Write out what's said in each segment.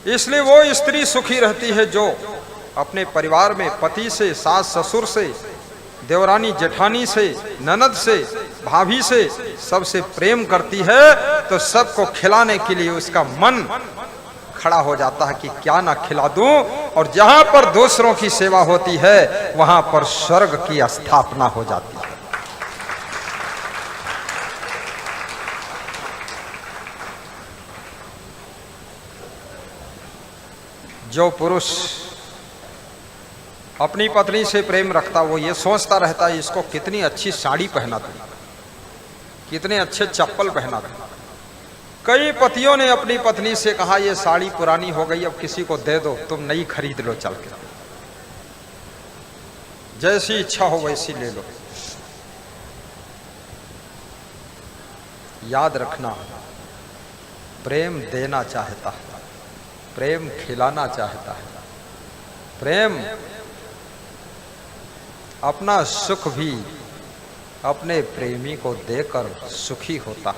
इसलिए वो स्त्री सुखी रहती है जो अपने परिवार में पति से, सास ससुर से, देवरानी जेठानी से, ननद से, भाभी से सबसे प्रेम करती है। तो सबको खिलाने के लिए उसका मन खड़ा हो जाता है कि क्या ना खिला दूं। और जहां पर दूसरों की सेवा होती है वहां पर स्वर्ग की स्थापना हो जाती है। जो पुरुष अपनी पत्नी से प्रेम रखता वो ये सोचता रहता है इसको कितनी अच्छी साड़ी पहना दूं, कितने अच्छे चप्पल पहना दूं। कई पतियों ने अपनी पत्नी से कहा ये साड़ी पुरानी हो गई, अब किसी को दे दो, तुम नई खरीद लो चल के, जैसी इच्छा हो वैसी ले लो। याद रखना, प्रेम देना चाहता है, प्रेम खिलाना चाहता है, प्रेम अपना सुख भी अपने प्रेमी को देकर सुखी होता है।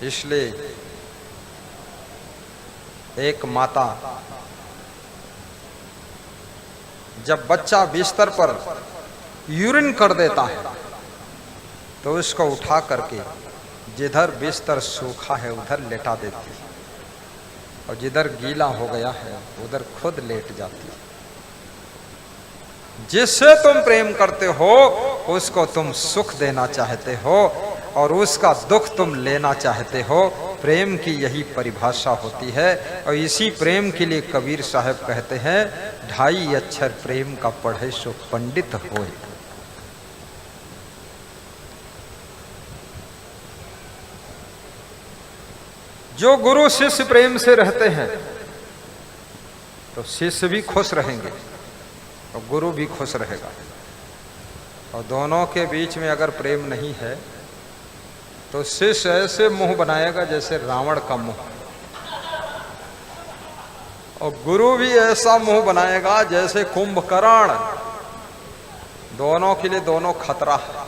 इसलिए एक माता जब बच्चा बिस्तर पर यूरिन कर देता है तो उसको उठा करके जिधर बिस्तर सूखा है उधर लेटा देती है और जिधर गीला हो गया है उधर खुद लेट जाती है। जिससे तुम प्रेम करते हो उसको तुम सुख देना चाहते हो और उसका दुख तुम लेना चाहते हो। प्रेम की यही परिभाषा होती है और इसी प्रेम के लिए कबीर साहब कहते हैं 2.5 अक्षर प्रेम का पढ़े सो पंडित होए। जो गुरु शिष्य प्रेम से रहते हैं तो शिष्य भी खुश रहेंगे और गुरु भी खुश रहेगा। और दोनों के बीच में अगर प्रेम नहीं है तो शिष्य ऐसे मुंह बनाएगा जैसे रावण का मुंह, और गुरु भी ऐसा मुंह बनाएगा जैसे कुंभकर्ण। दोनों के लिए दोनों खतरा है।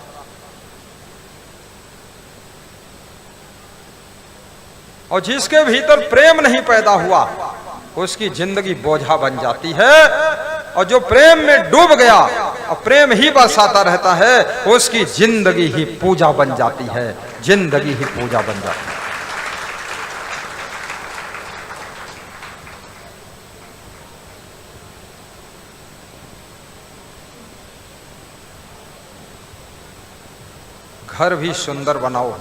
और जिसके भीतर प्रेम नहीं पैदा हुआ उसकी जिंदगी बोझा बन जाती है, और जो प्रेम में डूब गया और प्रेम ही बरसाता रहता है उसकी जिंदगी ही पूजा बन जाती है, जिंदगी ही पूजा बन जाती है। घर भी सुंदर बनाओ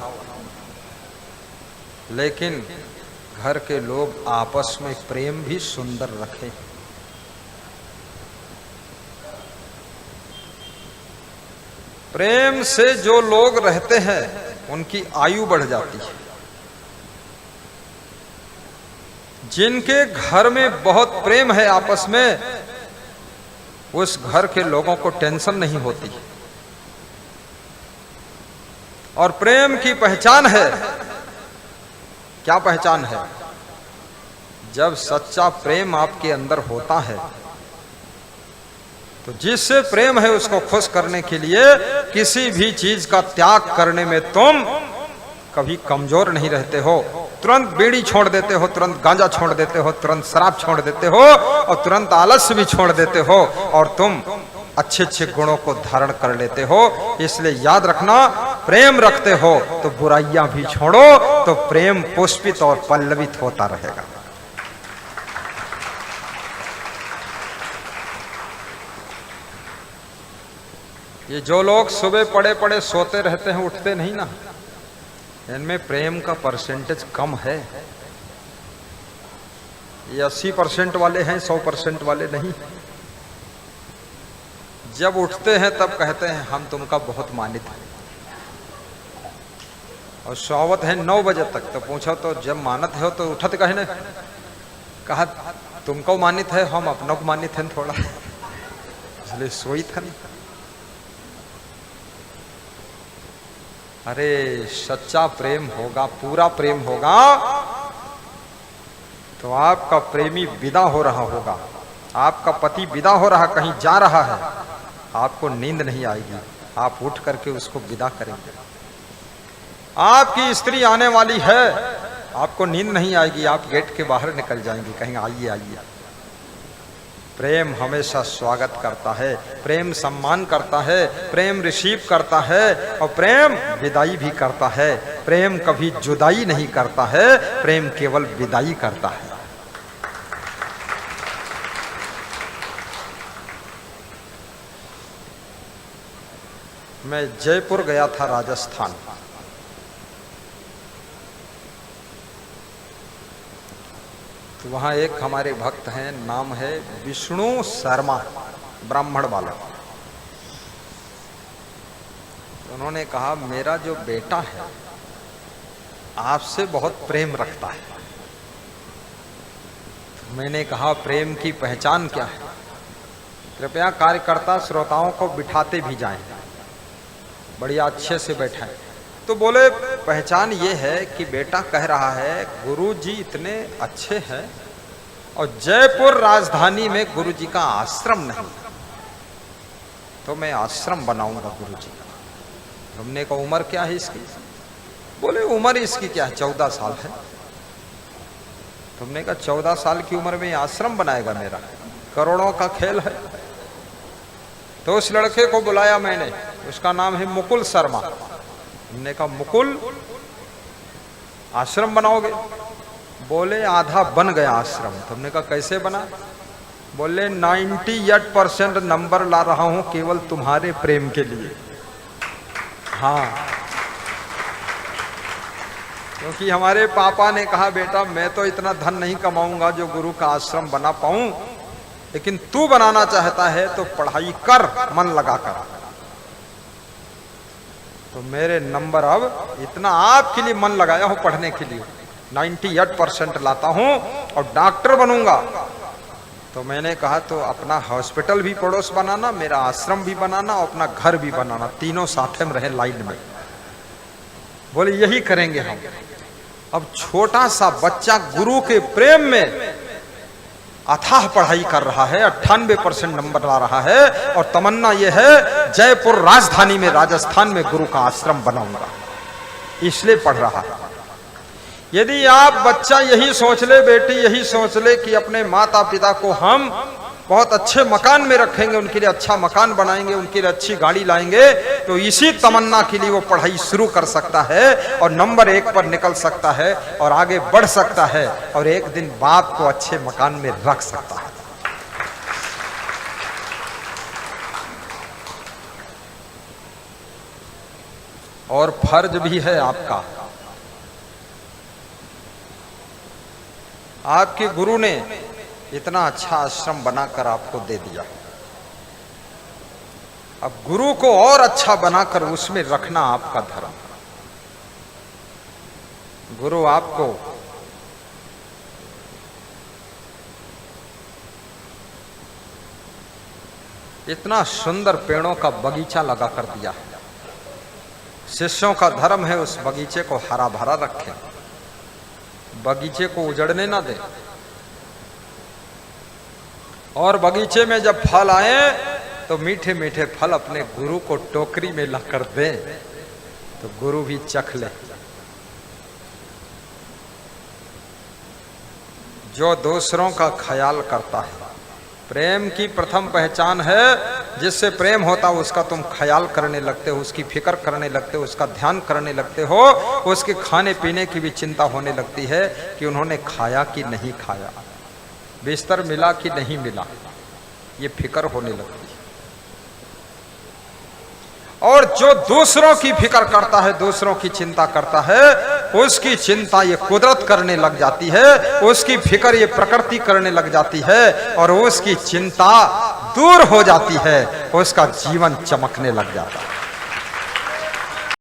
लेकिन घर के लोग आपस में प्रेम भी सुंदर रखें। प्रेम से जो लोग रहते हैं उनकी आयु बढ़ जाती है। जिनके घर में बहुत प्रेम है आपस में उस घर के लोगों को टेंशन नहीं होती। और प्रेम की पहचान है, क्या पहचान है? जब सच्चा प्रेम आपके अंदर होता है तो जिससे प्रेम है उसको खुश करने के लिए किसी भी चीज का त्याग करने में तुम कभी कमजोर नहीं रहते हो। तुरंत बीड़ी छोड़ देते हो, तुरंत गांजा छोड़ देते हो, तुरंत शराब छोड़ देते हो और तुरंत आलस्य भी छोड़ देते हो और तुम अच्छे अच्छे गुणों को धारण कर लेते हो। इसलिए याद रखना, प्रेम रखते हो तो बुराइयां भी छोड़ो तो प्रेम पुष्पित और पल्लवित होता रहेगा। ये जो लोग सुबह पड़े पड़े सोते रहते हैं, उठते नहीं ना, इनमें प्रेम का परसेंटेज कम है। ये 80% वाले हैं, 100% वाले नहीं। जब उठते हैं तब कहते हैं हम तुमका बहुत मानित हैं, और सोवत है 9 बजे तक। तो पूछो तो जब मानत हो तो उठत कहे न, कहा तुमको मानित है, हम अपनों को मानित हैं थोड़ा, इसलिए सोई था नहीं। अरे सच्चा प्रेम होगा, पूरा प्रेम होगा तो आपका प्रेमी विदा हो रहा होगा, आपका पति विदा हो रहा, कहीं जा रहा है, आपको नींद नहीं आएगी, आप उठ करके उसको विदा करेंगे। आपकी स्त्री आने वाली है आपको नींद नहीं आएगी, आप गेट के बाहर निकल जाएंगे, कहेंगे आइए आइए। प्रेम हमेशा स्वागत करता है, प्रेम सम्मान करता है, प्रेम रिसीव करता है और प्रेम विदाई भी करता है। प्रेम कभी जुदाई नहीं करता है, प्रेम केवल विदाई करता है। मैं जयपुर गया था, राजस्थान। तो वहाँ एक हमारे भक्त हैं, नाम है विष्णु शर्मा, ब्राह्मण वाला। तो उन्होंने कहा मेरा जो बेटा है आपसे बहुत प्रेम रखता है। तो मैंने कहा प्रेम की पहचान क्या है? कृपया कार्यकर्ता श्रोताओं को बिठाते भी जाएं, बढ़िया अच्छे से बैठाएं। तो बोले पहचान ये है कि बेटा कह रहा है गुरुजी इतने अच्छे हैं और जयपुर राजधानी में गुरुजी का आश्रम नहीं, तो मैं आश्रम बनाऊंगा गुरुजी का। हमने कहा उम्र क्या है इसकी? बोले उम्र इसकी क्या है, 14 साल है। तुमने कहा 14 साल की उम्र में आश्रम बनाएगा मेरा? करोड़ों का खेल है। तो उस लड़के को बुलाया मैंने, उसका नाम है मुकुल शर्मा। हमने कहा मुकुल आश्रम बनाओगे? बोले आधा बन गया आश्रम। तो हमने कहा कैसे बना? बोले 98% नंबर ला रहा हूं केवल तुम्हारे प्रेम के लिए। हाँ, क्योंकि हमारे पापा ने कहा बेटा मैं तो इतना धन नहीं कमाऊंगा जो गुरु का आश्रम बना पाऊं, लेकिन तू बनाना चाहता है तो पढ़ाई कर मन लगा कर। तो मेरे नंबर अब इतना आपके लिए मन लगाया हूं पढ़ने के लिए, 98% लाता हूं और डॉक्टर बनूंगा। तो मैंने कहा तो अपना हॉस्पिटल भी पड़ोस बनाना, मेरा आश्रम भी बनाना और अपना घर भी बनाना, तीनों साथ में रहे लाइन में। बोले यही करेंगे हम। अब छोटा सा बच्चा गुरु के प्रेम में अथाह पढ़ाई कर रहा है, 98% नंबर ला रहा है और तमन्ना यह है जयपुर राजधानी में राजस्थान में गुरु का आश्रम बनाऊंगा, इसलिए पढ़ रहा है। यदि आप बच्चा यही सोच ले, बेटी यही सोच ले कि अपने माता पिता को हम बहुत अच्छे मकान में रखेंगे, उनके लिए अच्छा मकान बनाएंगे, उनके लिए अच्छी गाड़ी लाएंगे, तो इसी तमन्ना के लिए वो पढ़ाई शुरू कर सकता है और नंबर 1 पर निकल सकता है और आगे बढ़ सकता है और एक दिन बाप को अच्छे मकान में रख सकता है। और फर्ज भी है आपका। आपके गुरु ने इतना अच्छा आश्रम बनाकर आपको दे दिया, अब गुरु को और अच्छा बनाकर उसमें रखना आपका धर्म। गुरु आपको इतना सुंदर पेड़ों का बगीचा लगा कर दिया है, शिष्यों का धर्म है उस बगीचे को हरा भरा रखें, बगीचे को उजड़ने ना दे। और बगीचे में जब फल आए तो मीठे मीठे फल अपने गुरु को टोकरी में लाकर दे तो गुरु भी चख ले। जो दूसरों का ख्याल करता है, प्रेम की प्रथम पहचान है जिससे प्रेम होता है उसका तुम ख्याल करने लगते हो, उसकी फिक्र करने लगते हो, उसका ध्यान करने लगते हो, उसके खाने पीने की भी चिंता होने लगती है कि उन्होंने खाया कि नहीं खाया, बिस्तर मिला कि नहीं मिला, ये फिक्र होने लगती है। और जो दूसरों की फिक्र करता है, दूसरों की चिंता करता है, उसकी चिंता ये कुदरत करने लग जाती है, उसकी फिक्र ये प्रकृति करने लग जाती है और उसकी चिंता दूर हो जाती है, उसका जीवन चमकने लग जाता है।